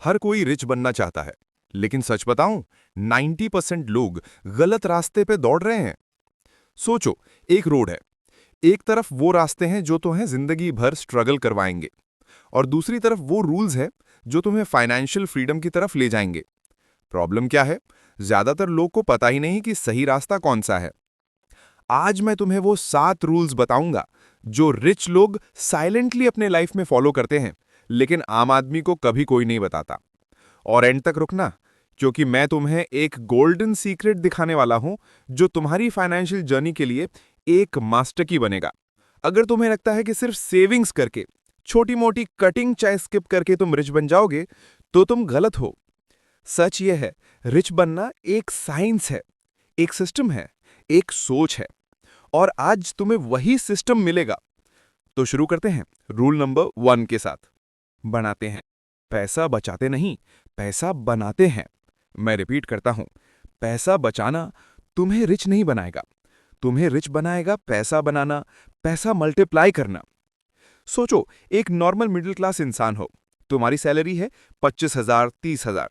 हर कोई रिच बनना चाहता है, लेकिन सच बताऊं, 90% लोग गलत रास्ते पे दौड़ रहे हैं। सोचो, एक रोड है। एक तरफ वो रास्ते हैं जो तुम्हें जिंदगी भर स्ट्रगल करवाएंगे, और दूसरी तरफ वो रूल्स है जो तुम्हें फाइनेंशियल फ्रीडम की तरफ ले जाएंगे। प्रॉब्लम क्या है? ज्यादातर लोग को पता ही नहीं कि सही रास्ता कौन सा है। आज मैं तुम्हें वो 7 रूल्स बताऊंगा जो रिच लोग साइलेंटली अपने लाइफ में फॉलो करते हैं, लेकिन आम आदमी को कभी कोई नहीं बताता। और एंड तक रुकना, क्योंकि मैं तुम्हें एक गोल्डन सीक्रेट दिखाने वाला हूं जो तुम्हारी फाइनेंशियल जर्नी के लिए एक मास्टर की बनेगा। अगर तुम्हें लगता है कि सिर्फ सेविंग्स करके, छोटी मोटी कटिंग चाय स्किप करके तुम रिच बन जाओगे, तो तुम गलत हो। सच यह है, रिच बनना एक साइंस है, एक सिस्टम है, एक सोच है, और आज तुम्हें वही सिस्टम मिलेगा। तो शुरू करते हैं रूल नंबर 1 के साथ। बनाते हैं, पैसा बचाते नहीं, पैसा बनाते हैं। मैं रिपीट करता हूं, पैसा बचाना तुम्हें रिच नहीं बनाएगा, तुम्हें रिच बनाएगा पैसा बनाना, पैसा मल्टीप्लाई करना। सोचो, एक नॉर्मल मिडिल क्लास इंसान हो, तुम्हारी सैलरी है 25,000, 30,000।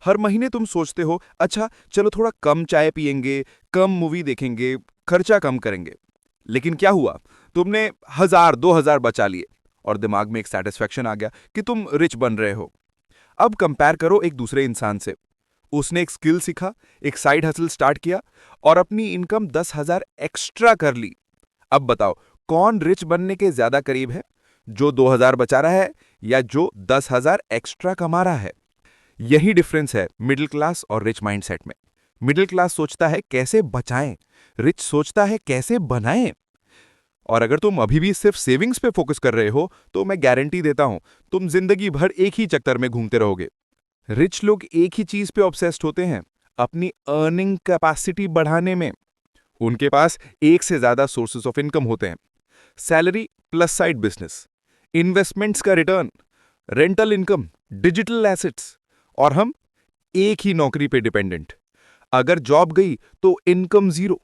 हर महीने तुम सोचते हो, अच्छा चलो थोड़ा कम चाय पिएंगे, कम मूवी देखेंगे, खर्चा कम करेंगे। लेकिन क्या हुआ? तुमने 1,000, 2,000 बचा लिए, और दिमाग में एक सेटिस्फैक्शन आ गया कि तुम रिच बन रहे हो। अब कंपेयर करो एक दूसरे इंसान से। उसने एक स्किल सीखा, एक साइड हसल स्टार्ट किया, और अपनी इनकम 10,000 एक्स्ट्रा कर ली। अब बताओ, कौन रिच बनने के ज्यादा करीब है? जो 2,000 बचा रहा है, या जो 10,000 एक्स्ट्रा कमा रहा है? यही डिफरेंस है मिडिल क्लास और रिच माइंडसेट में। मिडिल क्लास सोचता है कैसे बचाएं, रिच सोचता है कैसे बनाएं। और अगर तुम अभी भी सिर्फ सेविंग्स पे फोकस कर रहे हो, तो मैं गारंटी देता हूं, तुम जिंदगी भर एक ही चक्कर में घूमते रहोगे। रिच लोग एक ही चीज पे ऑब्सेस्ड होते हैं, अपनी अर्निंग कैपेसिटी बढ़ाने में। उनके पास एक से ज्यादा सोर्सेस ऑफ इनकम होते हैं। Salary plus side business, investments का return, rental income, digital assets. और हम एक ही नौकरी पे डिपेंडेंट। अगर जॉब गई तो इनकम जीरो।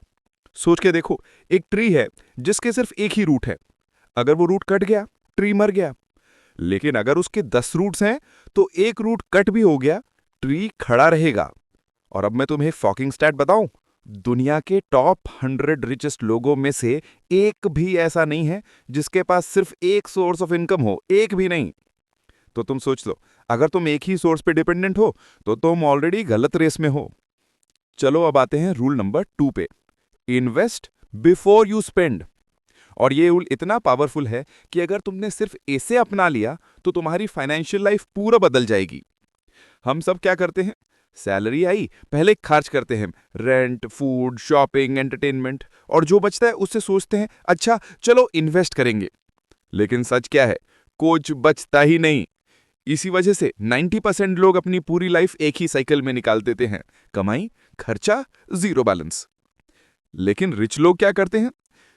सोच के देखो, एक ट्री है जिसके सिर्फ एक ही रूट है। अगर वो रूट कट गया, ट्री मर गया। लेकिन अगर उसके 10 रूट्स हैं, तो एक रूट कट भी हो गया, ट्री खड़ा रहेगा। और अब मैं तुम्हें फॉकिंग स्टैट बताऊं, दुनिया के टॉप 100 रिचेस्ट लोगों में से एक भी ऐसा नहीं है जिसके पास सिर्फ एक सोर्स ऑफ इनकम हो, एक भी नहीं। तो तुम सोच लो, अगर तुम एक ही सोर्स पे डिपेंडेंट हो, तो तुम ऑलरेडी गलत रेस में हो। चलो अब आते हैं रूल नंबर 2 पे। Invest before you spend. और ये रूल इतना पावरफुल है कि अगर तुमने सिर्फ इसे अपना लिया, तो तुम्हारी फाइनेंशियल लाइफ पूरा बदल जाएगी। हम सब क्या करते हैं? सैलरी आई, पहले खर्च करते हैं, रेंट, फूड, शॉपिंग, एंटरटेनमेंट, और जो बचता है उससे सोचते हैं, अच्छा चलो इन्वेस्ट करेंगे। लेकिन सच क्या है? कुछ बचता ही नहीं। इसी वजह से 90% लोग अपनी पूरी लाइफ एक ही साइकिल में निकाल देते हैं, कमाई, खर्चा, जीरो बैलेंस। लेकिन रिच लोग क्या करते हैं?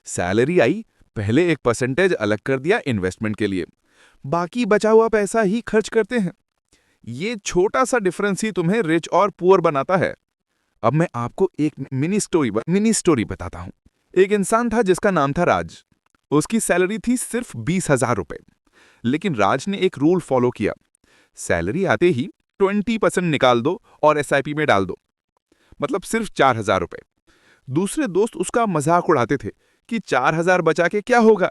सैलरी आई, पहले एक परसेंटेज अलग कर दिया इन्वेस्टमेंट के लिए, बाकी बचा हुआ पैसा ही खर्च करते हैं। ये छोटा सा डिफरेंस ही तुम्हें रिच और पुअर बनाता है। अब मैं आपको एक मिनी स्टोरी बताता हूं। एक इंसान था जिसका नाम था राज। उसकी सैलरी थी सिर्फ 20,000 रुपए। लेकिन राज ने एक रूल फॉलो किया। सैलरी आते ही 20% निकाल दो और एसआईपी में डाल दो, मतलब सिर्फ 4,000 रुपए। दूसरे दोस्त उसका मजाक उड़ाते थे कि 4,000 बचा के क्या होगा।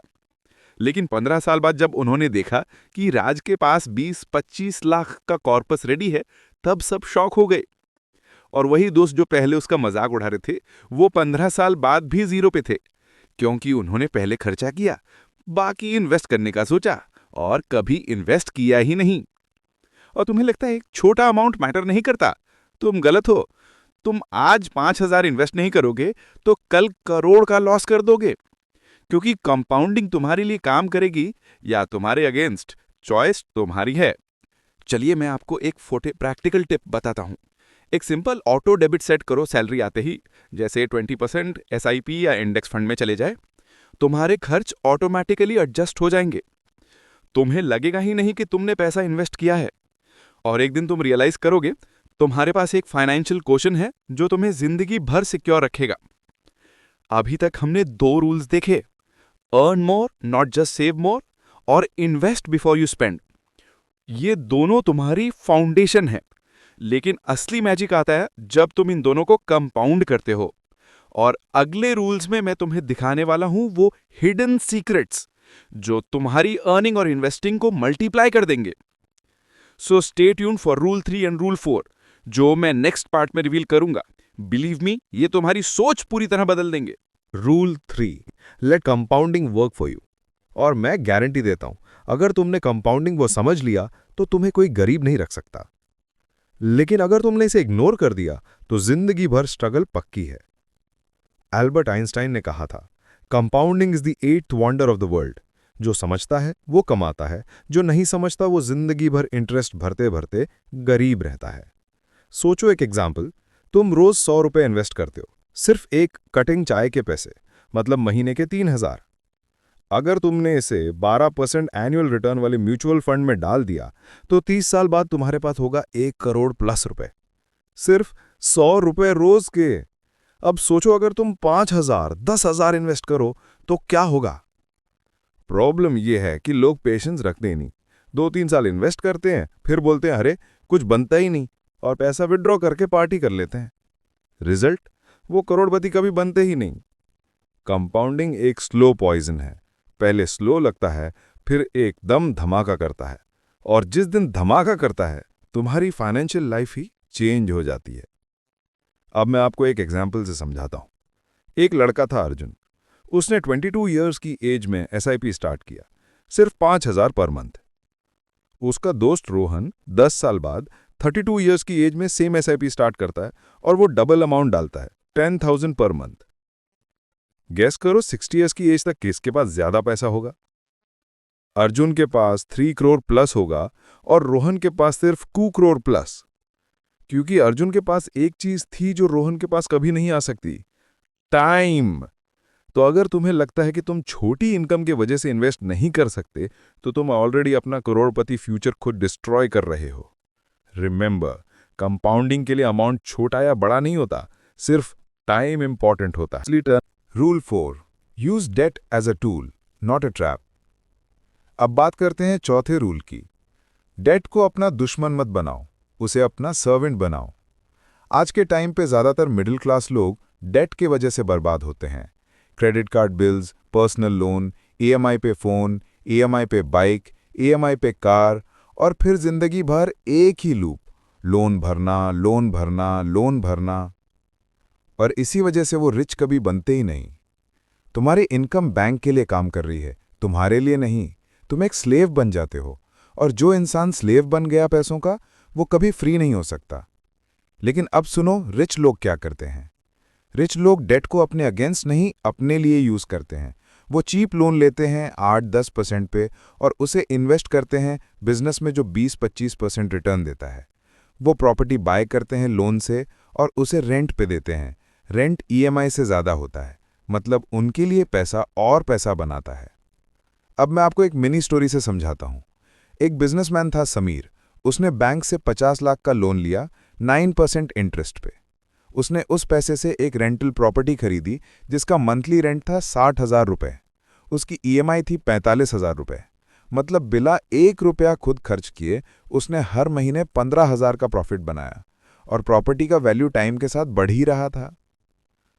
लेकिन 15 साल बाद जब उन्होंने देखा कि राज के पास 20-25 लाख का कॉर्पस रेडी है, तब सब शॉक हो गए। और वही दोस्त जो पहले उसका मजाक उड़ा रहे थे, वो 15 साल बाद भी जीरो पे थे, क्योंकि उन्होंने पहले खर्चा किया, बाकी इन्वेस्ट करने का सोचा, और कभी इन्वेस्ट किया ही नहीं। और तुम्हें लगता है एक छोटा अमाउंट मैटर नहीं करता? तुम गलत हो। तुम आज 5,000 इन्वेस्ट नहीं करोगे, तो कल करोड़ का लॉस कर दोगे, क्योंकि कंपाउंडिंग तुम्हारे लिए काम करेगी या तुम्हारे अगेंस्ट, चॉइस तुम्हारी है। चलिए मैं आपको एक प्रैक्टिकल टिप बताता हूं। एक सिंपल ऑटो डेबिट सेट करो सैलरी आते ही, जैसे 20% एसआईपी या इंडेक्स फंड में चले जाए। तुम्हारे खर्च ऑटोमेटिकली एडजस्ट हो जाएंगे। तुम्हें लगेगा ही नहीं कि तुमने पैसा इन्वेस्ट किया है। और एक दिन तुम रियलाइज करोगे, तुम्हारे पास एक फाइनेंशियल क्वेश्चन है जो तुम्हें जिंदगी भर सिक्योर रखेगा। अभी तक हमने 2 रूल्स देखे, earn more, not just save मोर, और इन्वेस्ट बिफोर यू स्पेंड। ये दोनों तुम्हारी फाउंडेशन है, लेकिन असली मैजिक आता है जब तुम इन दोनों को कंपाउंड करते हो। और अगले रूल्स में मैं तुम्हें दिखाने वाला हूं वो हिडन सीक्रेट्स जो तुम्हारी अर्निंग और इन्वेस्टिंग को मल्टीप्लाई कर देंगे। So stay tuned for rule 3 and rule 4 जो मैं नेक्स्ट पार्ट में रिवील करूंगा। बिलीव मी, ये तुम्हारी सोच पूरी तरह बदल देंगे। Rule 3, let compounding work for you. और मैं गारंटी देता हूं, अगर तुमने कंपाउंडिंग वो समझ लिया तो तुम्हें कोई गरीब नहीं रख सकता। लेकिन अगर तुमने इसे इग्नोर कर दिया तो जिंदगी भर स्ट्रगल पक्की है। एल्बर्ट आइंस्टाइन ने कहा था, compounding is the 8th wonder of the world. जो समझता है वो कमाता है, जो नहीं समझता वो जिंदगी भर इंटरेस्ट भरते भरते गरीब रहता है। सोचो एक एग्जाम्पल, तुम रोज 100 रुपए इन्वेस्ट करते हो, सिर्फ एक कटिंग चाय के पैसे, मतलब महीने के 3000। अगर तुमने इसे 12% एनुअल रिटर्न वाले म्यूचुअल फंड में डाल दिया तो 30 साल बाद तुम्हारे पास होगा 1 करोड़ प्लस रुपए, सिर्फ 100 रुपए रोज के। अब सोचो अगर तुम 5000, 10,000 इन्वेस्ट करो तो क्या होगा। प्रॉब्लम यह है कि लोग पेशेंस रखते ही नहीं। 2-3 साल इन्वेस्ट करते हैं, फिर बोलते हैं अरे कुछ बनता ही नहीं, और पैसा विड्रॉ करके पार्टी कर लेते हैं। रिजल्ट, वो करोड़पति कभी बनते ही नहीं। कंपाउंडिंग एक स्लो पॉइजन है। पहले स्लो लगता है, फिर एकदम धमाका करता है, और जिस दिन धमाका करता है तुम्हारी फाइनेंशियल लाइफ ही चेंज हो जाती है। अब मैं आपको एक एग्जाम्पल से समझाता हूं। एक लड़का था अर्जुन। उसने 22 इयर्स की एज में एसआईपी स्टार्ट किया, सिर्फ 5000 पर मंथ। उसका दोस्त रोहन 10 साल बाद 32 इयर्स की एज में सेम एसआईपी स्टार्ट करता है और वो डबल अमाउंट डालता है, 10,000 पर मंथ। गेस करो 60 इयर्स की एज तक किसके पास ज्यादा पैसा होगा। अर्जुन के पास 3 करोड़ प्लस होगा और रोहन के पास सिर्फ 2 करोड़ प्लस, क्योंकि अर्जुन के पास एक चीज थी जो रोहन के पास कभी नहीं आ सकती, टाइम। तो अगर तुम्हें लगता है कि तुम छोटी इनकम की वजह से इन्वेस्ट नहीं कर सकते, तो तुम ऑलरेडी अपना करोड़पति फ्यूचर खुद डिस्ट्रॉय कर रहे हो। रिमेंबर, कंपाउंडिंग के लिए अमाउंट छोटा या बड़ा नहीं होता, सिर्फ टाइम इंपॉर्टेंट होता है। Rule 4, use debt as a tool, not a trap. अब बात करते हैं चौथे रूल की। डेट को अपना दुश्मन मत बनाओ, उसे अपना सर्वेंट बनाओ। आज के टाइम पे ज्यादातर मिडिल क्लास लोग डेट के वजह से बर्बाद होते हैं। Credit card bills, personal loan, EMI पे फोन, ईएमआई पे बाइक, ईएमआई पे कार, और फिर जिंदगी भर एक ही लूप, लोन भरना, लोन भरना, लोन भरना। और इसी वजह से वो रिच कभी बनते ही नहीं। तुम्हारी इनकम बैंक के लिए काम कर रही है, तुम्हारे लिए नहीं। तुम एक स्लेव बन जाते हो, और जो इंसान स्लेव बन गया पैसों का, वो कभी फ्री नहीं हो सकता। लेकिन अब सुनो, रिच लोग क्या करते हैं। रिच लोग डेट को अपने अगेंस्ट नहीं, अपने लिए यूज करते हैं। वो चीप लोन लेते हैं 8-10% पे, और उसे इन्वेस्ट करते हैं बिजनेस में जो 20-25% रिटर्न देता है। वो प्रॉपर्टी बाय करते हैं लोन से और उसे रेंट पे देते हैं। रेंट ईएमआई से ज्यादा होता है, मतलब उनके लिए पैसा और पैसा बनाता है। अब मैं आपको एक मिनी स्टोरी से समझाता हूं। एक बिजनेसमैन था समीर। उसने बैंक से 50 लाख का लोन लिया 9% इंटरेस्ट पे। उसने उस पैसे से एक रेंटल प्रॉपर्टी खरीदी जिसका मंथली रेंट था 60,000 रुपए। उसकी ईएमआई थी 45,000 रुपए। मतलब बिना 1 रुपया खुद खर्च किए उसने हर महीने 15,000 का प्रॉफिट बनाया, और प्रॉपर्टी का वैल्यू टाइम के साथ बढ़ ही रहा था।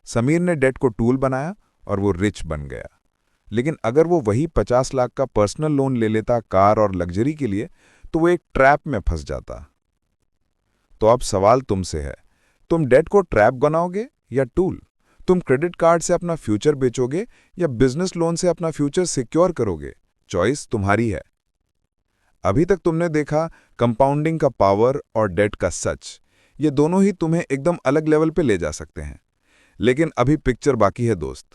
समीर ने डेट को टूल बनाया और वो रिच बन गया। लेकिन अगर वो वही 50 लाख का पर्सनल लोन ले लेता कार और लग्जरी के लिए, तो वो एक ट्रैप में फंस जाता। तो अब सवाल तुमसे है, तुम डेट को ट्रैप बनाओगे या टूल? तुम क्रेडिट कार्ड से अपना फ्यूचर बेचोगे या बिजनेस लोन से अपना फ्यूचर सिक्योर करोगे? चॉइस तुम्हारी है। अभी तक तुमने देखा कंपाउंडिंग का पावर और डेट का सच। ये दोनों ही तुम्हें एकदम अलग लेवल पे ले जा सकते हैं। लेकिन अभी पिक्चर बाकी है दोस्त।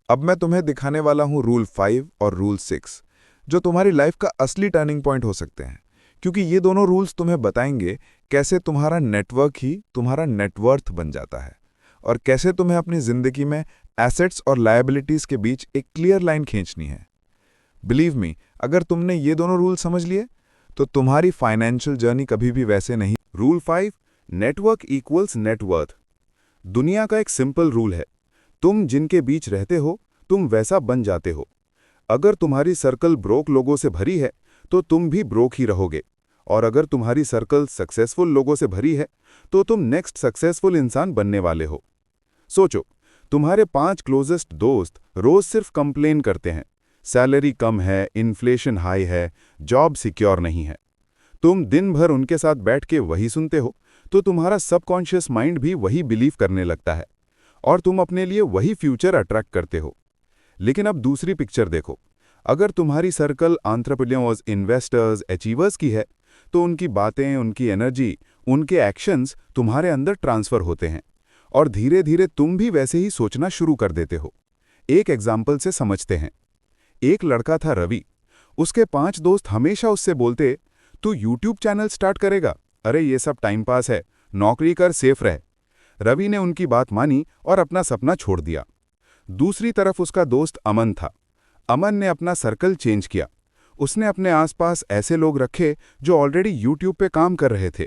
अब मैं तुम्हें दिखाने वाला हूं रूल 5 और रूल 6, जो तुम्हारी लाइफ का असली टर्निंग पॉइंट हो सकते हैं। क्योंकि ये दोनों रूल्स तुम्हें बताएंगे कैसे तुम्हारा नेटवर्क ही तुम्हारा नेटवर्थ बन जाता है, और कैसे तुम्हें अपनी जिंदगी में एसेट्स और लायबिलिटीज के बीच एक क्लियर लाइन खींचनी है। बिलीव मी, अगर तुमने ये दोनों रूल समझ लिए तो तुम्हारी फाइनेंशियल जर्नी कभी भी वैसे नहीं। Rule 5, network equals net worth. दुनिया का एक सिंपल रूल है, तुम जिनके बीच रहते हो तुम वैसा बन जाते हो। अगर तुम्हारी सर्कल ब्रोक लोगों से भरी है तो तुम भी ब्रोक ही रहोगे, और अगर तुम्हारी सर्कल सक्सेसफुल लोगों से भरी है तो तुम नेक्स्ट सक्सेसफुल इंसान बनने वाले हो। सोचो, तुम्हारे 5 क्लोजेस्ट दोस्त रोज सिर्फ कंप्लेन करते हैं, सैलरी कम है, इन्फ्लेशन हाई है, जॉब सिक्योर नहीं है। तुम दिन भर उनके साथ बैठ के वही सुनते हो, तो तुम्हारा सबकॉन्शियस माइंड भी वही बिलीव करने लगता है और तुम अपने लिए वही फ्यूचर अट्रैक्ट करते हो। लेकिन अब दूसरी पिक्चर देखो। अगर तुम्हारी सर्कल एंटरप्रेन्योर्स, इन्वेस्टर्स, अचीवर्स की है, तो उनकी बातें, उनकी एनर्जी, उनके एक्शंस तुम्हारे अंदर ट्रांसफर होते हैं और धीरे धीरे तुम भी वैसे ही सोचना शुरू कर देते हो। एक एग्जाम्पल से समझते हैं। एक लड़का था रवि। उसके 5 दोस्त हमेशा उससे बोलते, तू यूट्यूब चैनल स्टार्ट करेगा? अरे ये सब टाइम पास है, नौकरी कर, सेफ रह। रवि ने उनकी बात मानी और अपना सपना छोड़ दिया। दूसरी तरफ उसका दोस्त अमन था। अमन ने अपना सर्कल चेंज किया। उसने अपने आसपास ऐसे लोग रखे जो ऑलरेडी यूट्यूब पे काम कर रहे थे।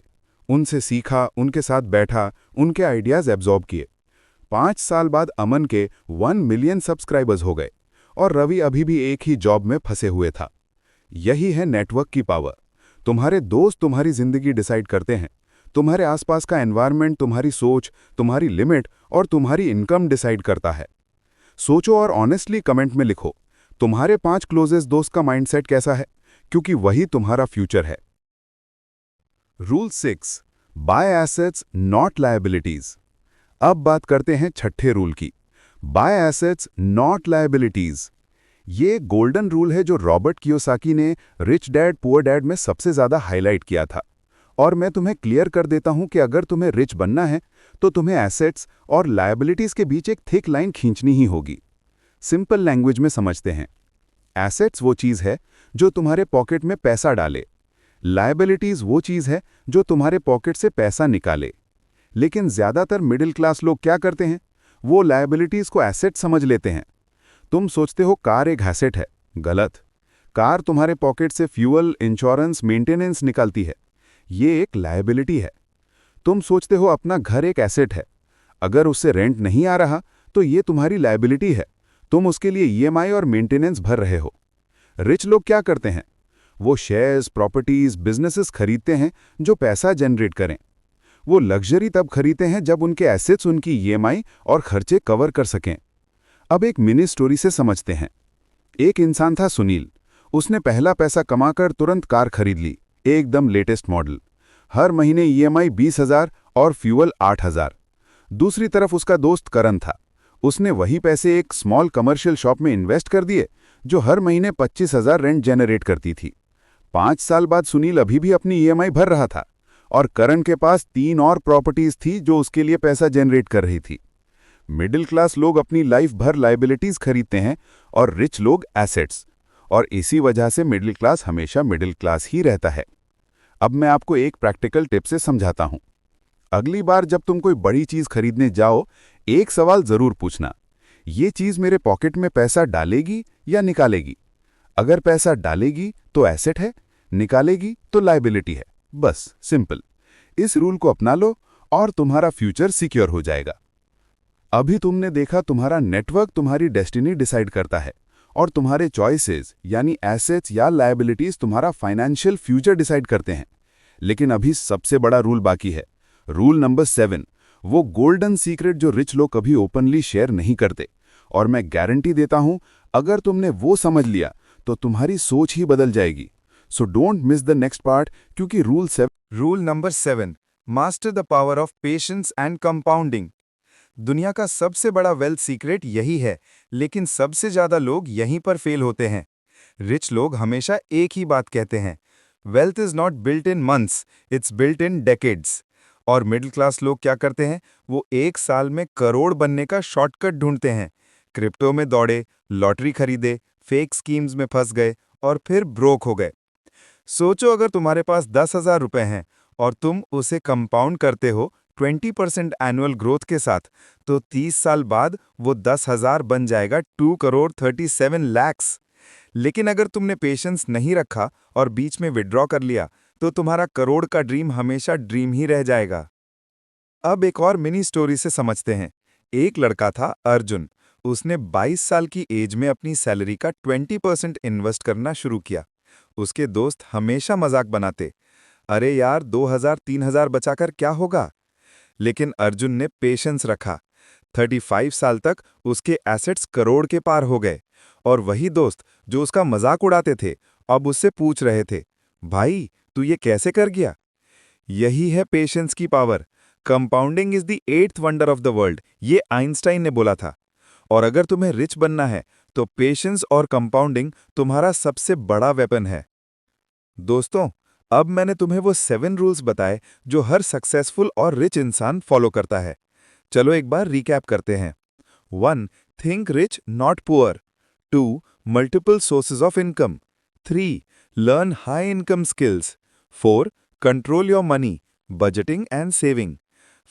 उनसे सीखा, उनके साथ बैठा, उनके आइडियाज एब्जॉर्ब किए। 5 साल बाद अमन के 1 मिलियन सब्सक्राइबर्स हो गए और रवि अभी भी एक ही जॉब में फंसे हुए था। यही है नेटवर्क की पावर। तुम्हारे दोस्त तुम्हारी जिंदगी डिसाइड करते हैं। तुम्हारे आसपास का एनवायरनमेंट तुम्हारी सोच, तुम्हारी लिमिट और तुम्हारी इनकम डिसाइड करता है। सोचो और ऑनेस्टली कमेंट में लिखो, तुम्हारे 5 क्लोजेस्ट दोस्त का माइंडसेट कैसा है, क्योंकि वही तुम्हारा फ्यूचर है। Rule 6, buy assets not liabilities. अब बात करते हैं छठे रूल की, बाय एसेट्स नॉट लायबिलिटीज। ये गोल्डन रूल है जो रॉबर्ट कियोसाकी ने रिच डैड पुअर डैड में सबसे ज्यादा हाईलाइट किया था। और मैं तुम्हें क्लियर कर देता हूं कि अगर तुम्हें रिच बनना है तो तुम्हें एसेट्स और लायबिलिटीज के बीच एक थिक लाइन खींचनी ही होगी। सिंपल लैंग्वेज में समझते हैं। एसेट्स वो चीज है जो तुम्हारे पॉकेट में पैसा डाले। लायबिलिटीज वो चीज है जो तुम्हारे पॉकेट से पैसा निकाले। लेकिन ज्यादातर मिडिल क्लास लोग क्या करते हैं, वो लायबिलिटीज को एसेट समझ लेते हैं। तुम सोचते हो कार एक एसेट है, गलत। कार तुम्हारे पॉकेट से फ्यूअल, इंश्योरेंस, मेंटेनेंस निकालती है, ये एक लायबिलिटी है। तुम सोचते हो अपना घर एक एसेट है, अगर उससे रेंट नहीं आ रहा तो ये तुम्हारी लायबिलिटी है, तुम उसके लिए ईएमआई और मेंटेनेंस भर रहे हो। रिच लोग क्या करते हैं, वो शेयर्स, प्रॉपर्टीज, बिजनेसेस खरीदते हैं जो पैसा जनरेट करें। वो लग्जरी तब खरीदते हैं जब उनके एसेट्स उनकी ईएमआई और खर्चे कवर कर सकें। अब एक मिनी स्टोरी से समझते हैं। एक इंसान था सुनील। उसने पहला पैसा कमाकर तुरंत कार खरीद ली, एकदम लेटेस्ट मॉडल। हर महीने ईएमआई 20,000 और फ्यूअल 8,000। दूसरी तरफ उसका दोस्त करण था। उसने वही पैसे एक स्मॉल कमर्शियल शॉप में इन्वेस्ट कर दिए जो हर महीने 25,000 रेंट जनरेट करती थी। 5 साल बाद सुनील अभी भी अपनी ईएमआई भर रहा था और करण के पास 3 और प्रॉपर्टीज थी जो उसके लिए पैसा जनरेट कर रही थी। मिडिल क्लास लोग अपनी लाइफ भर लायबिलिटीज खरीदते हैं और रिच लोग एसेट्स, और इसी वजह से मिडिल क्लास हमेशा मिडिल क्लास ही रहता है। अब मैं आपको एक प्रैक्टिकल टिप से समझाता हूं। अगली बार जब तुम कोई बड़ी चीज खरीदने जाओ, एक सवाल जरूर पूछना, ये चीज मेरे पॉकेट में पैसा डालेगी या निकालेगी? अगर पैसा डालेगी तो एसेट है, निकालेगी तो लायबिलिटी है। बस सिंपल। इस रूल को अपना लो और तुम्हारा फ्यूचर सिक्योर हो जाएगा। अभी तुमने देखा, तुम्हारा नेटवर्क तुम्हारी डेस्टिनी डिसाइड करता है और तुम्हारे चॉइसेस यानी एसेट्स या लायबिलिटीज तुम्हारा फाइनेंशियल फ्यूचर डिसाइड करते हैं। लेकिन अभी सबसे बड़ा रूल बाकी है, रूल नंबर 7, वो गोल्डन सीक्रेट जो रिच लोग कभी ओपनली शेयर नहीं करते। और मैं गारंटी देता हूं, अगर तुमने वो समझ लिया तो तुम्हारी सोच ही बदल जाएगी। So don't miss the next part, क्योंकि rule number 7, master the power of patience and compounding. दुनिया का सबसे बड़ा वेल्थ सीक्रेट यही है, लेकिन सबसे ज्यादा लोग यहीं पर फेल होते हैं। रिच लोग हमेशा एक ही बात कहते हैं, wealth is not built in months, it's built in decades. और मिडिल क्लास लोग क्या करते हैं, वो एक साल में करोड़ बनने का शॉर्टकट ढूंढते हैं। क्रिप्टो में दौड़े, लॉटरी खरीदे, फेक स्कीम्स में फंस गए और फिर ब्रोक हो गए। सोचो, अगर तुम्हारे पास 10,000 रुपए हैं और तुम उसे कंपाउंड करते हो 20% एनुअल ग्रोथ के साथ, तो 30 साल बाद वो 10,000 बन जाएगा 2,37,00,000। लेकिन अगर तुमने पेशेंस नहीं रखा और बीच में विड्रॉ कर लिया, तो तुम्हारा करोड़ का ड्रीम हमेशा ड्रीम ही रह जाएगा। अब एक और मिनी स्टोरी से समझते हैं। एक लड़का था अर्जुन। उसने 22 साल की एज में अपनी सैलरी का 20% इन्वेस्ट करना शुरू किया। उसके दोस्त हमेशा मजाक बनाते, अरे यार 2000-3000 बचाकर क्या होगा। लेकिन अर्जुन ने पेशेंस रखा। 35 साल तक उसके एसेट्स करोड़ के पार हो गए और वही दोस्त जो उसका मजाक उड़ाते थे अब उससे पूछ रहे थे, भाई तू ये कैसे कर गया। यही है पेशेंस की power. Compounding is the 8th wonder of the world, ये आइंस्टाइन ने बोला था। और अगर तुम्हें रिच बनना है तो पेशेंस और कंपाउंडिंग तुम्हारा सबसे बड़ा वेपन है। दोस्तों, अब मैंने तुम्हें वो 7 रूल्स बताए जो हर सक्सेसफुल और रिच इंसान फॉलो करता है। चलो एक बार रिकैप करते हैं। 1. Think rich not poor. 2. Multiple sources of income. 3. Learn high income skills. 4. Control your money, budgeting and saving.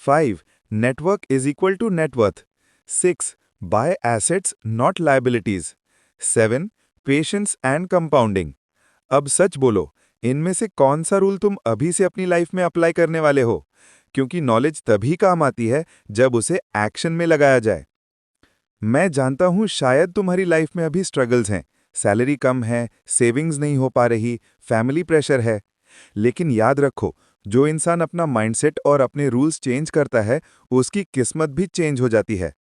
5. Network is equal to net worth. 6. Buy assets not liabilities. 7. Patience and compounding. अब सच बोलो, इनमें से कौन सा rule तुम अभी से अपनी लाइफ में अप्लाई करने वाले हो? क्योंकि नॉलेज तभी काम आती है जब उसे एक्शन में लगाया जाए। मैं जानता हूं शायद तुम्हारी लाइफ में अभी स्ट्रगल्स हैं, सैलरी कम है, सेविंग्स नहीं हो पा रही, फैमिली प्रेशर है। लेकिन याद रखो, जो इंसान अपना माइंडसेट और अपने रूल्स चेंज करता है, उसकी किस्मत भी चेंज हो जाती है।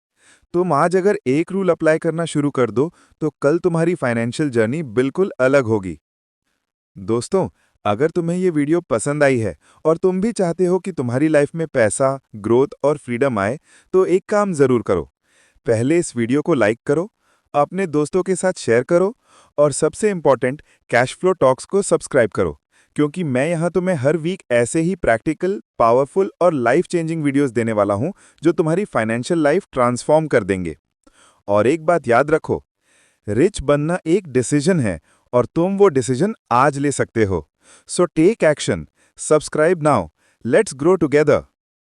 तुम आज अगर एक रूल अप्लाई करना शुरू कर दो, तो कल तुम्हारी फाइनेंशियल जर्नी बिल्कुल अलग होगी। दोस्तों, अगर तुम्हें ये वीडियो पसंद आई है और तुम भी चाहते हो कि तुम्हारी लाइफ में पैसा, ग्रोथ और फ्रीडम आए, तो एक काम जरूर करो। पहले इस वीडियो को लाइक करो, अपने दोस्तों के साथ शेयर करो और सबसे इंपॉर्टेंट कैश फ्लो टॉक्स को सब्सक्राइब करो, क्योंकि मैं यहाँ तुम्हें हर वीक ऐसे ही प्रैक्टिकल, पावरफुल और लाइफ चेंजिंग वीडियोस देने वाला हूँ जो तुम्हारी फाइनेंशियल लाइफ ट्रांसफॉर्म कर देंगे। और एक बात याद रखो, रिच बनना एक डिसीजन है और तुम वो डिसीजन आज ले सकते हो। So take action, subscribe now, let's grow together.